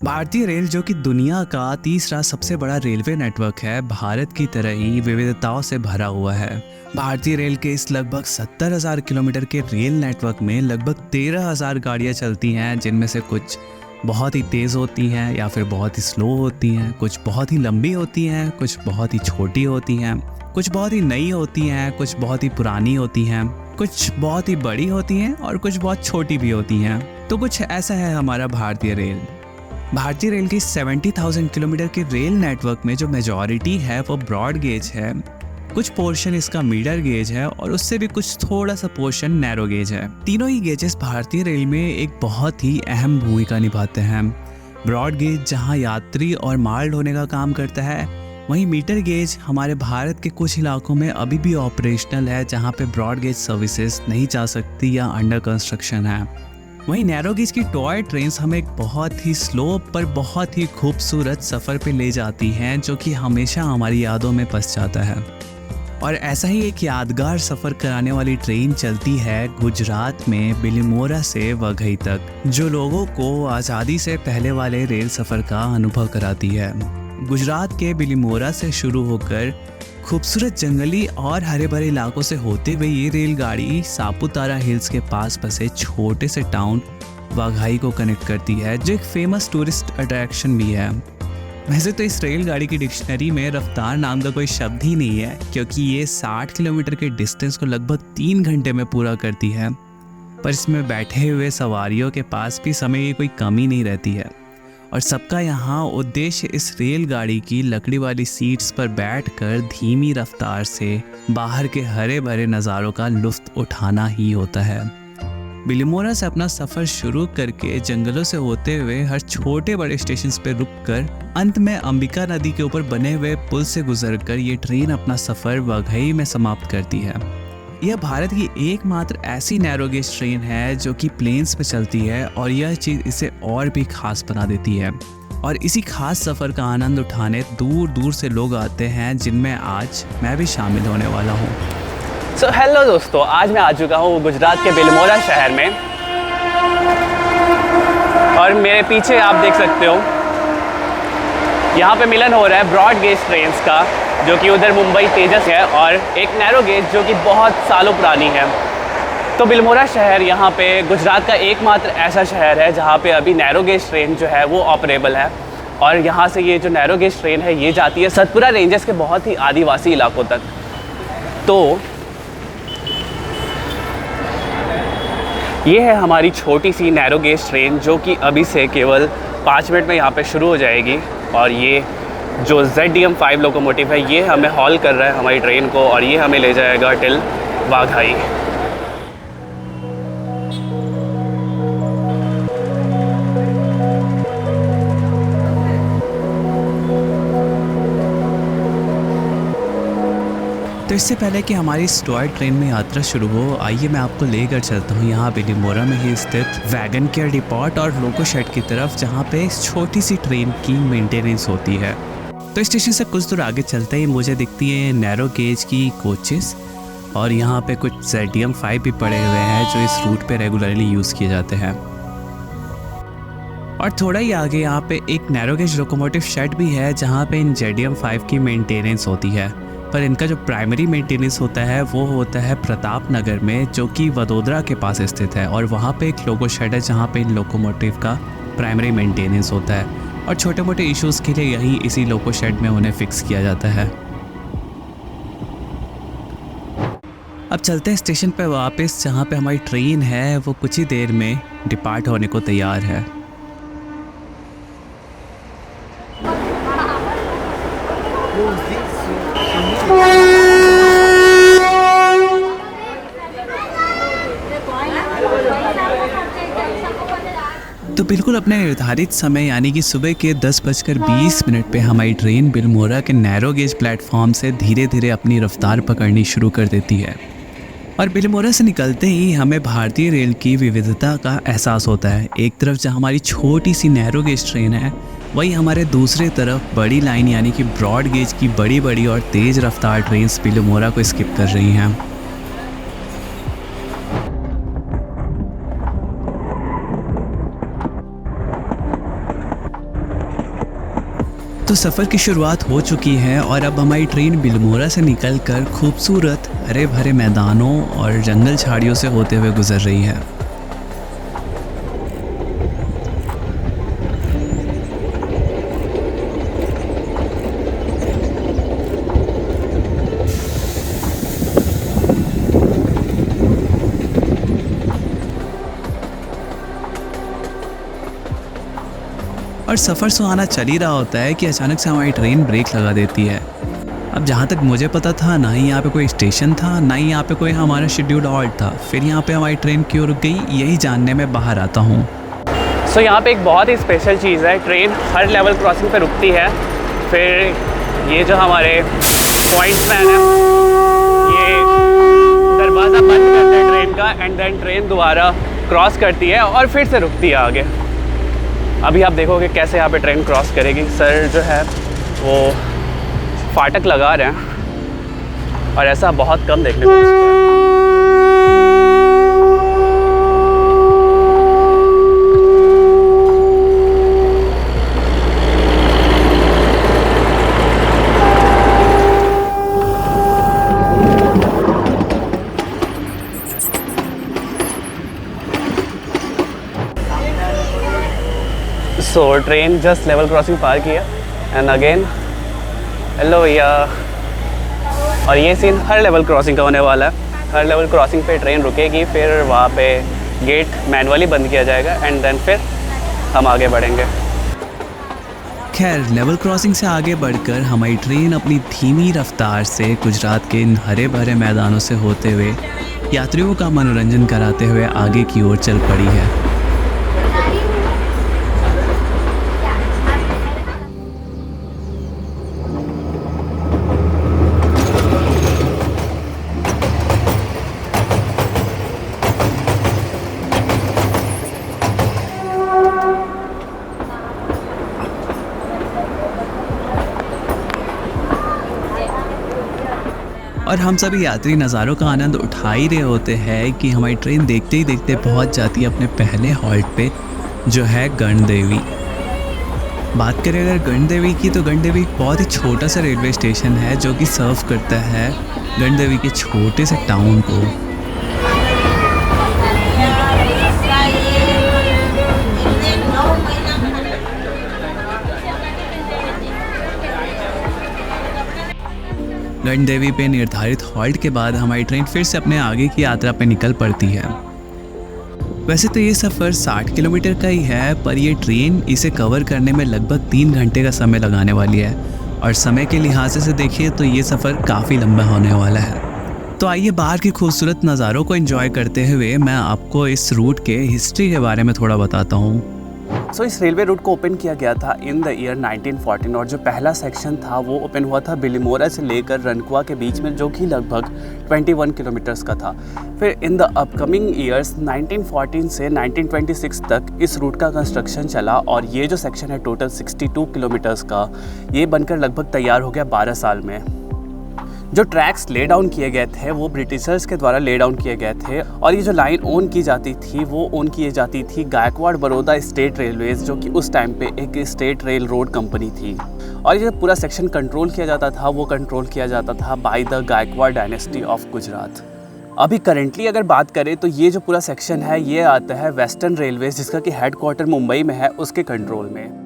भारतीय रेल, जो कि दुनिया का तीसरा सबसे बड़ा रेलवे नेटवर्क है, भारत की तरह ही विविधताओं से भरा हुआ है। भारतीय रेल के इस लगभग 70,000 किलोमीटर के रेल नेटवर्क में लगभग 13,000 गाड़ियाँ चलती हैं, जिनमें से कुछ बहुत ही तेज़ होती हैं या फिर बहुत ही स्लो होती हैं, कुछ बहुत ही लंबी होती हैं, कुछ बहुत ही छोटी होती हैं, कुछ बहुत ही नई होती हैं, कुछ बहुत ही पुरानी होती हैं, कुछ बहुत ही बड़ी होती हैं और कुछ बहुत छोटी भी होती हैं। तो कुछ ऐसा है हमारा भारतीय रेल। भारतीय रेल की 70,000 किलोमीटर के रेल नेटवर्क में जो मेजॉरिटी है वो ब्रॉड गेज है, कुछ पोर्शन इसका मीडियम गेज है और उससे भी कुछ थोड़ा सा पोर्शन नैरो गेज है। तीनों ही गेजेस भारतीय रेल में एक बहुत ही अहम भूमिका निभाते हैं। ब्रॉड गेज जहां यात्री और माल ढोने का काम करता है, वहीं मीटर गेज हमारे भारत के कुछ इलाकों में अभी भी ऑपरेशनल है, जहां पे ब्रॉड गेज सर्विसेज नहीं जा सकती या अंडर कंस्ट्रक्शन है। वहीं नैरो गेज की टॉय ट्रेन्स हमें एक बहुत ही स्लो पर बहुत ही खूबसूरत सफ़र पे ले जाती हैं, जो कि हमेशा हमारी यादों में बस जाता है। और ऐसा ही एक यादगार सफ़र कराने वाली ट्रेन चलती है गुजरात में बिलिमोरा से वघई तक, जो लोगों को आज़ादी से पहले वाले रेल सफ़र का अनुभव कराती है। गुजरात के बिलिमोरा से शुरू होकर खूबसूरत जंगली और हरे भरे इलाकों से होते हुए ये रेलगाड़ी सापुतारा हिल्स के पास बसे छोटे से टाउन वाघाई को कनेक्ट करती है, जो एक फेमस टूरिस्ट अट्रैक्शन भी है। वैसे तो इस रेलगाड़ी की डिक्शनरी में रफ्तार नाम का कोई शब्द ही नहीं है, क्योंकि ये 60 किलोमीटर के डिस्टेंस को लगभग 3 घंटे में पूरा करती है। पर इसमें बैठे हुए सवारियों के पास भी समय की कोई कमी नहीं रहती है और सबका यहाँ उद्देश्य इस रेलगाड़ी की लकड़ी वाली सीट्स पर बैठकर धीमी रफ्तार से बाहर के हरे भरे नज़ारों का लुत्फ उठाना ही होता है। बिलिमोरा से अपना सफ़र शुरू करके जंगलों से होते हुए हर छोटे बड़े स्टेशन पर रुककर अंत में अंबिका नदी के ऊपर बने हुए पुल से गुजरकर ये ट्रेन अपना सफ़र वघई में समाप्त करती है। यह भारत की एकमात्र ऐसी नैरो गेज ट्रेन है जो कि प्लेन्स पे चलती है और यह चीज़ इसे और भी खास बना देती है। और इसी खास सफ़र का आनंद उठाने दूर दूर से लोग आते हैं, जिनमें आज मैं भी शामिल होने वाला हूँ। सो हेलो दोस्तों, आज मैं आ चुका हूँ गुजरात के बिलिमोरा शहर में और मेरे पीछे आप देख सकते हो यहाँ पे मिलन हो रहा है ब्रॉड गेज ट्रेन्स का, जो कि उधर मुंबई तेजस है, और एक नैरो गेज जो कि बहुत सालों पुरानी है। तो बिलिमोरा शहर यहाँ पे गुजरात का एकमात्र ऐसा शहर है जहाँ पे अभी नैरो गेज ट्रेन जो है वो ऑपरेबल है। और यहाँ से ये जो नैरो गेज ट्रेन है ये जाती है सतपुरा रेंजेस के बहुत ही आदिवासी इलाकों तक। तो ये है हमारी छोटी सी नैरो गेज ट्रेन, जो कि अभी से केवल 5 मिनट में यहाँ पे शुरू हो जाएगी। और ये जो ZDM5 लोकोमोटिव है ये हमें हॉल कर रहा है हमारी ट्रेन को, और ये हमें ले जाएगा टिल वाघाई। तो इससे पहले कि हमारी इस टॉय ट्रेन में यात्रा शुरू हो, आइए मैं आपको लेकर चलता हूँ यहाँ बिलिमोरा में ही स्थित वैगन केयर डिपोट और लोको शेड की तरफ, जहाँ पे इस छोटी सी ट्रेन की मेंटेनेंस होती है। तो स्टेशन से कुछ दूर आगे चलते ही मुझे दिखती है नैरो गेज की कोचेस, और यहाँ पे कुछ ZDM5 भी पड़े हुए हैं जो इस रूट पे रेगुलरली यूज़ किए जाते हैं। और थोड़ा ही आगे यहाँ पे एक नैरो गेज लोकोमोटिव शेड भी है, जहाँ पे इन ZDM5 की मेंटेनेंस होती है। पर इनका जो प्राइमरी मेंटेनेंस होता है वो होता है प्रताप नगर में, जो कि वडोदरा के पास स्थित है, और वहाँ पे एक लोको शेड है जहाँ पे इन लोकोमोटिव का प्राइमरी मेंटेनेंस होता है, और छोटे मोटे इश्यूज़ के लिए यहीं इसी लोको शेड में उन्हें फिक्स किया जाता है। अब चलते हैं स्टेशन पे वापस, जहाँ पे हमारी ट्रेन है वो कुछ ही देर में डिपार्ट होने को तैयार है। तो बिल्कुल अपने निर्धारित समय यानी कि सुबह के 10:20 पे हमारी ट्रेन बिलिमोरा के नैरो गेज प्लेटफॉर्म से धीरे धीरे अपनी रफ्तार पकड़नी शुरू कर देती है। और बिलिमोरा से निकलते ही हमें भारतीय रेल की विविधता का एहसास होता है। एक तरफ जहाँ हमारी छोटी सी नैरो गेज ट्रेन है, वही हमारे दूसरे तरफ बड़ी लाइन यानी कि ब्रॉड गेज की बड़ी बड़ी और तेज़ रफ्तार ट्रेन बिलिमोरा को स्किप कर रही हैं। तो सफ़र की शुरुआत हो चुकी है और अब हमारी ट्रेन बिल्मोरा से निकलकर खूबसूरत हरे भरे मैदानों और जंगल झाड़ियों से होते हुए गुजर रही है। और सफ़र सुहाना चल ही रहा होता है कि अचानक से हमारी ट्रेन ब्रेक लगा देती है। अब जहाँ तक मुझे पता था, ना ही यहाँ पे कोई स्टेशन था, ना ही यहाँ पे कोई हमारा शेड्यूल्ड हॉल्ट था। फिर यहाँ पे हमारी ट्रेन क्यों रुक गई, यही जानने में बाहर आता हूँ। सो यहाँ पे एक बहुत ही स्पेशल चीज़ है, ट्रेन हर लेवल क्रॉसिंग पे रुकती है। फिर ये जो हमारे पॉइंट्समैन है, ये दरवाज़ा बंद करते हैं ट्रेन का, एंड देन ट्रेन दोबारा क्रॉस करती है और फिर से रुकती है आगे। अभी आप देखोगे कैसे यहाँ पे ट्रेन क्रॉस करेगी। सर जो है वो फाटक लगा रहे हैं और ऐसा बहुत कम देखने को मिलता है। So train just level crossing पार किया एंड अगेन हेलो भैया। और ये सीन हर लेवल क्रॉसिंग का होने वाला है। हर लेवल क्रॉसिंग पे ट्रेन रुकेगी, फिर वहाँ पे गेट मैनुअली बंद किया जाएगा एंड देन फिर हम आगे बढ़ेंगे। खैर, लेवल क्रॉसिंग से आगे बढ़कर हमारी ट्रेन अपनी धीमी रफ्तार से गुजरात के इन हरे भरे मैदानों से होते हुए यात्रियों का मनोरंजन कराते हुए आगे की ओर चल पड़ी है। और हम सभी यात्री नज़ारों का आनंद उठा ही रहे होते हैं कि हमारी ट्रेन देखते ही देखते पहुंच जाती है अपने पहले हॉल्ट पे, जो है गणदेवी। बात करें अगर गणदेवी की, तो गणदेवी एक बहुत ही छोटा सा रेलवे स्टेशन है जो कि सर्व करता है गणदेवी के छोटे से टाउन को। गणदेवी पे निर्धारित हॉल्ट के बाद हमारी ट्रेन फिर से अपने आगे की यात्रा पे निकल पड़ती है। वैसे तो ये सफ़र 60 किलोमीटर का ही है, पर ये ट्रेन इसे कवर करने में लगभग 3 घंटे का समय लगाने वाली है। और समय के लिहाज से देखिए तो ये सफ़र काफ़ी लंबा होने वाला है। तो आइए बाहर के खूबसूरत नज़ारों को एंजॉय करते हुए मैं आपको इस रूट के हिस्ट्री के बारे में थोड़ा बताता हूँ। सो इस रेलवे रूट को ओपन किया गया था इन द ईयर 1914 और जो पहला सेक्शन था वो ओपन हुआ था बिलीमोरा से लेकर रनकुआ के बीच में, जो कि लगभग 21 किलोमीटर्स का था। फिर इन द अपकमिंग ईयर्स 1914 से 1926 तक इस रूट का कंस्ट्रक्शन चला और ये जो सेक्शन है टोटल 62 किलोमीटर्स का, ये बनकर लगभग तैयार हो गया 12 साल में। जो ट्रैक्स ले डाउन किए गए थे वो ब्रिटिशर्स के द्वारा ले डाउन किए गए थे और ये जो लाइन ओन की जाती थी वो ओन की जाती थी गायकवाड़ बड़ौदा स्टेट रेलवेज, जो कि उस टाइम पे एक स्टेट रेल रोड कंपनी थी। और ये पूरा सेक्शन कंट्रोल किया जाता था, वो कंट्रोल किया जाता था by the Gaikwad dynasty of Gujarat. अभी करेंटली अगर बात करें तो ये जो पूरा सेक्शन है ये आता है वेस्टर्न रेलवेज, जिसका कि हेडक्वार्टर मुंबई में है, उसके कंट्रोल में।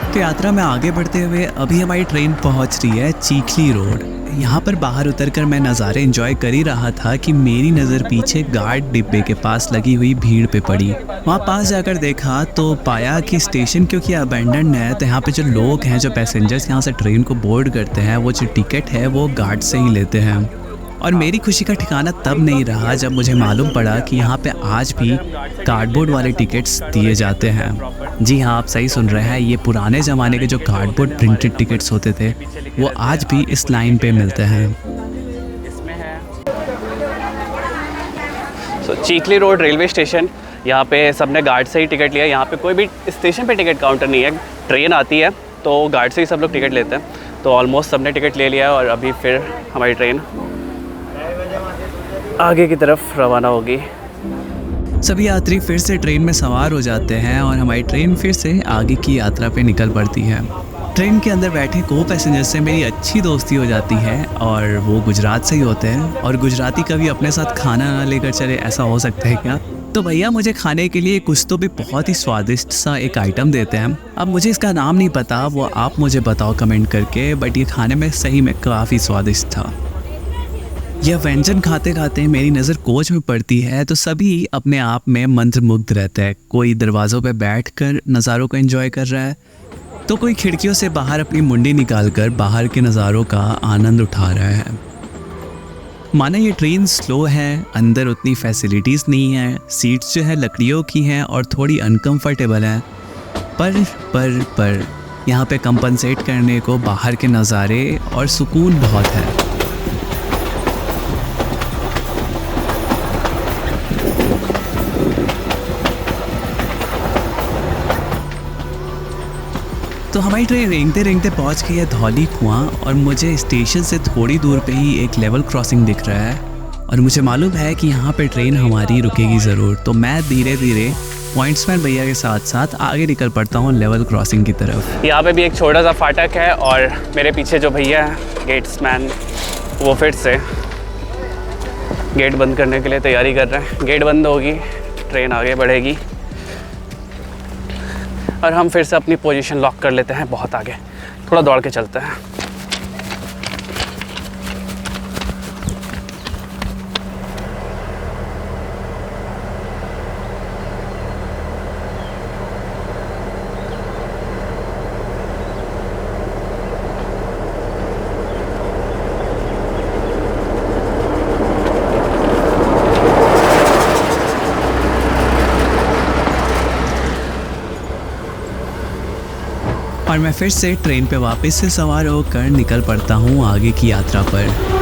तो यात्रा में आगे बढ़ते हुए अभी हमारी ट्रेन पहुंच रही है चीखली रोड। यहाँ पर बाहर उतरकर मैं नज़ारे एंजॉय कर ही रहा था कि मेरी नज़र पीछे गार्ड डिब्बे के पास लगी हुई भीड़ पे पड़ी। वहाँ पास जाकर देखा तो पाया कि स्टेशन क्योंकि अबैंडन है, तो यहाँ पे जो लोग हैं, जो पैसेंजर्स यहाँ से ट्रेन को बोर्ड करते हैं, वो जो टिकट है वो गार्ड से ही लेते हैं। और मेरी खुशी का ठिकाना तब नहीं रहा जब मुझे मालूम पड़ा कि यहाँ पे आज भी कार्डबोर्ड वाले टिकट्स दिए जाते हैं। जी हाँ, आप सही सुन रहे हैं, ये पुराने ज़माने के जो कार्डबोर्ड प्रिंटेड टिकट्स होते थे वो आज भी इस लाइन पे मिलते हैं। चीखली रोड रेलवे स्टेशन, यहाँ पे सबने गार्ड से ही टिकट लिया। यहाँ पे कोई भी स्टेशन पे टिकट काउंटर नहीं है, ट्रेन आती है तो गार्ड से ही सब लोग टिकट लेते हैं। तो ऑलमोस्ट सबने टिकट ले लिया है और अभी फिर हमारी ट्रेन आगे की तरफ रवाना होगी। सभी यात्री फिर से ट्रेन में सवार हो जाते हैं और हमारी ट्रेन फिर से आगे की यात्रा पे निकल पड़ती है। ट्रेन के अंदर बैठे को पैसेंजर से मेरी अच्छी दोस्ती हो जाती है और वो गुजरात से ही होते हैं और गुजराती कभी अपने साथ खाना ना लेकर चले, ऐसा हो सकता है क्या? तो भैया मुझे खाने के लिए कुछ तो भी बहुत ही स्वादिष्ट सा एक आइटम देते हैं। अब मुझे इसका नाम नहीं पता, वो आप मुझे बताओ कमेंट करके, बट ये खाने में सही में काफ़ी स्वादिष्ट था। यह व्यंजन खाते खाते मेरी नज़र कोच में पड़ती है तो सभी अपने आप में मंत्रमुग्ध रहते हैं। कोई दरवाज़ों पे बैठकर नज़ारों को एंजॉय कर रहा है तो कोई खिड़कियों से बाहर अपनी मुंडी निकालकर बाहर के नज़ारों का आनंद उठा रहा है। माना ये ट्रेन स्लो है, अंदर उतनी फैसिलिटीज़ नहीं है, सीट्स जो है लकड़ियों की हैं और थोड़ी अनकंफर्टेबल हैं, पर यहाँ पे कंपनसेट करने को बाहर के नज़ारे और सुकून बहुत है। तो हमारी ट्रेन रेंगते रेंगते पहुंच गई है धौली कुआं और मुझे स्टेशन से थोड़ी दूर पे ही एक लेवल क्रॉसिंग दिख रहा है और मुझे मालूम है कि यहाँ पे ट्रेन हमारी रुकेगी ज़रूर। तो मैं धीरे धीरे पॉइंट्समैन भैया के साथ साथ आगे निकल पड़ता हूँ लेवल क्रॉसिंग की तरफ। यहाँ पे भी एक छोटा सा फाटक है और मेरे पीछे जो भैया हैं गेट्समैन, वो फिर से गेट बंद करने के लिए तैयारी कर रहे हैं। गेट बंद होगी, ट्रेन आगे बढ़ेगी और हम फिर से अपनी पोजीशन लॉक कर लेते हैं बहुत आगे। थोड़ा दौड़ के चलते हैं। और मैं फिर से ट्रेन पे वापस से सवार होकर निकल पड़ता हूँ आगे की यात्रा पर।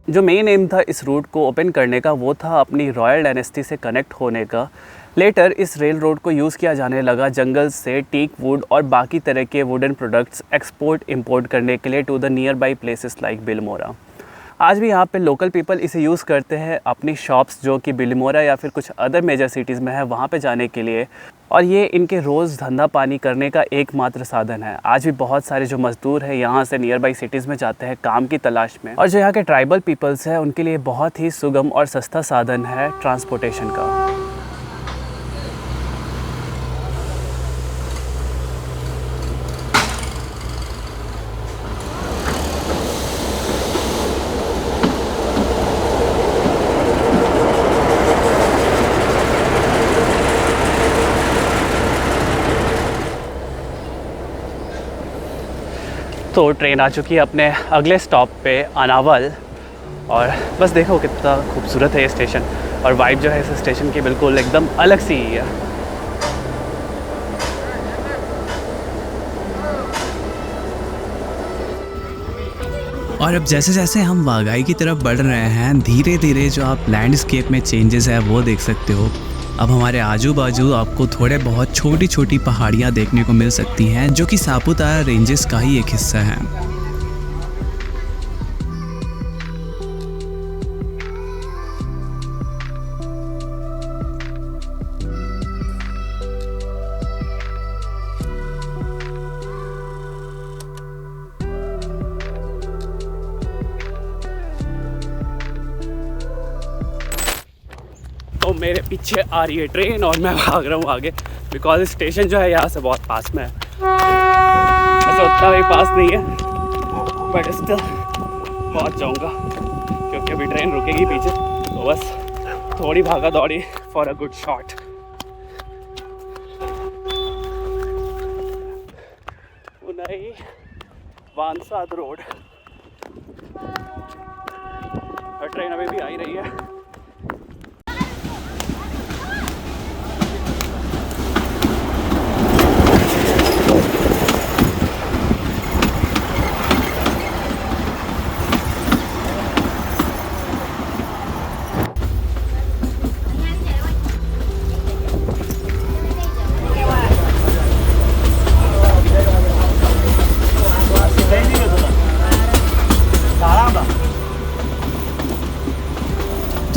जो मेन एम था इस रूट को ओपन करने का वो था अपनी रॉयल डायनेस्टी से कनेक्ट होने का। लेटर इस रेल रोड को यूज़ किया जाने लगा जंगल से टीक वुड और बाकी तरह के वुडन प्रोडक्ट्स एक्सपोर्ट इंपोर्ट करने के लिए to the nearby places like Bilimora. आज भी यहाँ पे लोकल पीपल इसे यूज़ करते हैं अपनी शॉप्स जो कि बिलमोरा या फिर कुछ अदर मेजर सिटीज़ में है वहाँ पे जाने के लिए, और ये इनके रोज़ धंधा पानी करने का एकमात्र साधन है। आज भी बहुत सारे जो मज़दूर हैं यहाँ से नियर बाई सिटीज़ में जाते हैं काम की तलाश में, और जो यहाँ के ट्राइबल पीपल्स हैं उनके लिए बहुत ही सुगम और सस्ता साधन है ट्रांसपोर्टेशन का। तो ट्रेन आ चुकी है अपने अगले स्टॉप पे अनावल, और बस देखो कितना खूबसूरत है ये स्टेशन, और वाइब जो है इस स्टेशन की बिल्कुल एकदम अलग सी ही है। और अब जैसे जैसे हम वागाई की तरफ बढ़ रहे हैं धीरे धीरे जो आप लैंडस्केप में चेंजेस है वो देख सकते हो। अब हमारे आजू बाजू आपको थोड़े बहुत छोटी छोटी पहाड़ियाँ देखने को मिल सकती हैं जो कि सापुतारा रेंजेस का ही एक हिस्सा है। तो मेरे पीछे आ रही है ट्रेन और मैं भाग रहा हूँ आगे, बिकॉज स्टेशन जो है यहाँ से बहुत पास में है। वैसे उतना भी पास नहीं है बट स्टिल पहुँच जाऊँगा क्योंकि अभी ट्रेन रुकेगी पीछे, तो बस थोड़ी भागा दौड़ी फॉर अ गुड शॉट। उन्नई वानसाद रोड, और ट्रेन अभी भी आ ही रही है।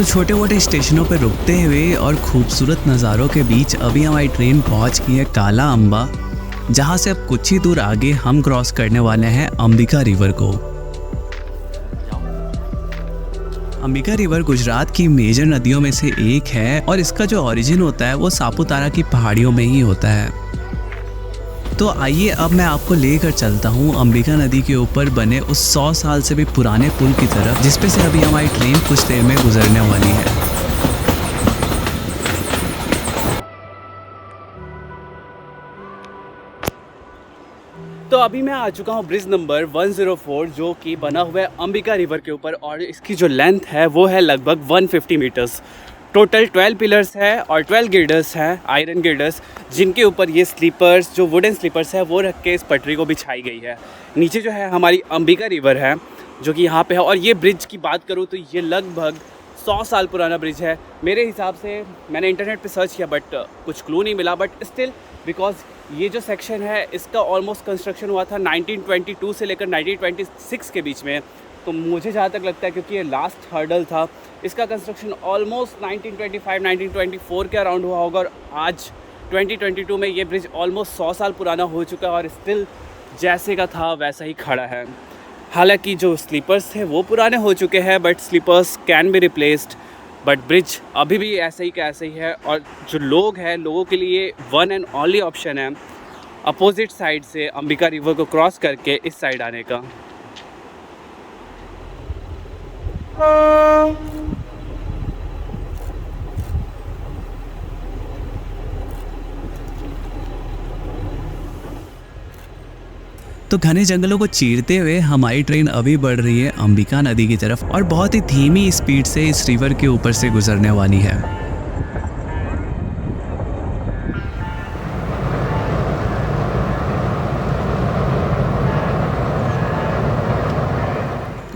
तो छोटे मोटे स्टेशनों पर रुकते हुए और खूबसूरत नज़ारों के बीच अभी हमारी ट्रेन पहुंच गई है काला अम्बा, जहां से अब कुछ ही दूर आगे हम क्रॉस करने वाले हैं अंबिका रिवर को। अंबिका रिवर गुजरात की मेजर नदियों में से एक है और इसका जो ओरिजिन होता है वो सापुतारा की पहाड़ियों में ही होता है। तो आइए अब मैं आपको लेकर चलता हूँ अंबिका नदी के ऊपर बने उस 100 साल से भी पुराने पुल की तरफ, जिस पे से अभी हमारी ट्रेन कुछ देर में गुजरने वाली है। तो अभी मैं आ चुका हूँ ब्रिज नंबर 104 जो कि बना हुआ है अंबिका रिवर के ऊपर और इसकी जो लेंथ है वो है लगभग 150 मीटर्स। टोटल 12 पिलर्स है और 12 गिर्डर्स हैं, आयरन गिर्डर्स, जिनके ऊपर ये स्लीपर्स, जो वुडन स्लीपर्स है वो रख के इस पटरी को बिछाई गई है। नीचे जो है हमारी अंबिका रिवर है जो कि यहाँ पे है। और ये ब्रिज की बात करूँ तो ये लगभग 100 साल पुराना ब्रिज है मेरे हिसाब से। मैंने इंटरनेट पे सर्च किया बट कुछ क्लू नहीं मिला, बट स्टिल बिकॉज ये जो सेक्शन है इसका ऑलमोस्ट कंस्ट्रक्शन हुआ था 1922 से लेकर 1926 के बीच में। तो मुझे जहाँ तक लगता है क्योंकि ये लास्ट हर्डल था, इसका कंस्ट्रक्शन ऑलमोस्ट 1925-1924 के अराउंड हुआ होगा और आज 2022 में ये ब्रिज ऑलमोस्ट 100 साल पुराना हो चुका है और स्टिल जैसे का था वैसा ही खड़ा है। हालांकि जो स्लीपर्स थे वो पुराने हो चुके हैं but sleepers can be replaced, but bridge अभी भी ऐसे ही का ऐसे ही है। और जो लोग हैं, लोगों के लिए वन एंड ओनली ऑप्शन है अपोजिट साइड से अंबिका रिवर को क्रॉस करके इस साइड आने का। तो घने जंगलों को चीरते हुए हमारी ट्रेन अभी बढ़ रही है अंबिका नदी की तरफ और बहुत ही धीमी स्पीड से इस रिवर के ऊपर से गुजरने वाली है।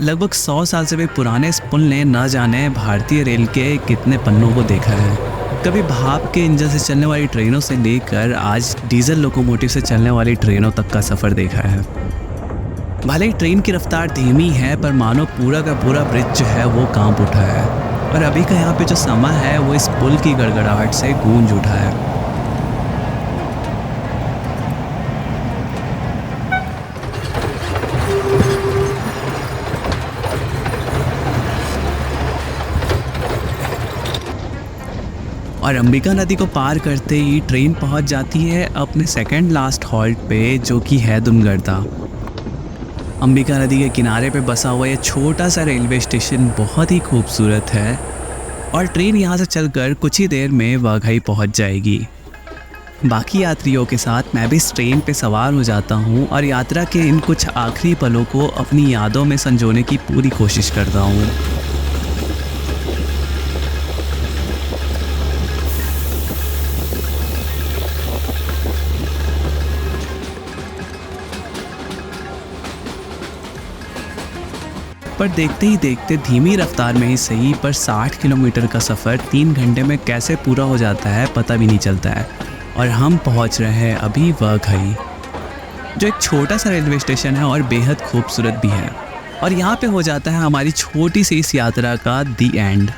लगभग 100 साल से भी पुराने इस पुल ने न जाने भारतीय रेल के कितने पन्नों को देखा है। कभी भाप के इंजन से चलने वाली ट्रेनों से लेकर आज डीजल लोकोमोटिव से चलने वाली ट्रेनों तक का सफ़र देखा है। भले ही ट्रेन की रफ्तार धीमी है पर मानो पूरा का पूरा ब्रिज जो है वो कांप उठा है और अभी का यहाँ पे जो समय है वो इस पुल की गड़गड़ाहट से गूंज उठा है। और अंबिका नदी को पार करते ही ट्रेन पहुंच जाती है अपने सेकंड लास्ट हॉल्ट पे जो कि है दुनगर्दा। अंबिका नदी के किनारे पे बसा हुआ ये छोटा सा रेलवे स्टेशन बहुत ही खूबसूरत है और ट्रेन यहाँ से चलकर कुछ ही देर में वाघई पहुँच जाएगी। बाकी यात्रियों के साथ मैं भी इस ट्रेन पे सवार हो जाता हूँ और यात्रा के इन कुछ आखिरी पलों को अपनी यादों में संजोने की पूरी कोशिश करता हूँ। पर देखते ही देखते धीमी रफ्तार में ही सही पर 60 किलोमीटर का सफ़र 3 घंटे में कैसे पूरा हो जाता है पता भी नहीं चलता है। और हम पहुंच रहे हैं अभी वाघई, जो एक छोटा सा रेलवे स्टेशन है और बेहद खूबसूरत भी है। और यहाँ पे हो जाता है हमारी छोटी सी इस यात्रा का दी एंड।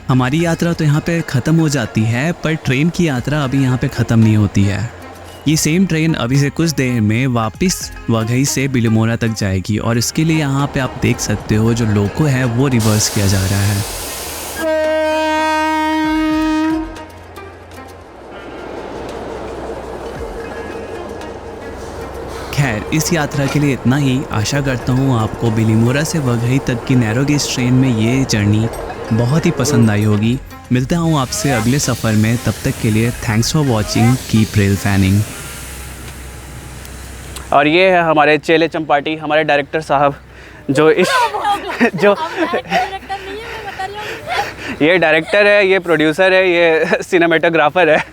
हमारी यात्रा तो यहाँ पे ख़त्म हो जाती है पर ट्रेन की यात्रा अभी यहाँ पे ख़त्म नहीं होती है। ये सेम ट्रेन अभी से कुछ देर में वापस वाघई से बिलिमोरा तक जाएगी और इसके लिए यहाँ पे आप देख सकते हो जो लोको है वो रिवर्स किया जा रहा है। खैर इस यात्रा के लिए इतना ही। आशा करता हूँ आपको बिलिमोरा से वाघई तक की नैरो गेज ट्रेन में ये जर्नी बहुत ही पसंद आई होगी। मिलता हूँ आपसे अगले सफ़र में, तब तक के लिए thanks for watching, keep rail fanning. और ये है हमारे चेले चंपाटी, हमारे डायरेक्टर साहब जो इस जो ये डायरेक्टर है, ये प्रोड्यूसर है, ये सिनेमेटोग्राफर है।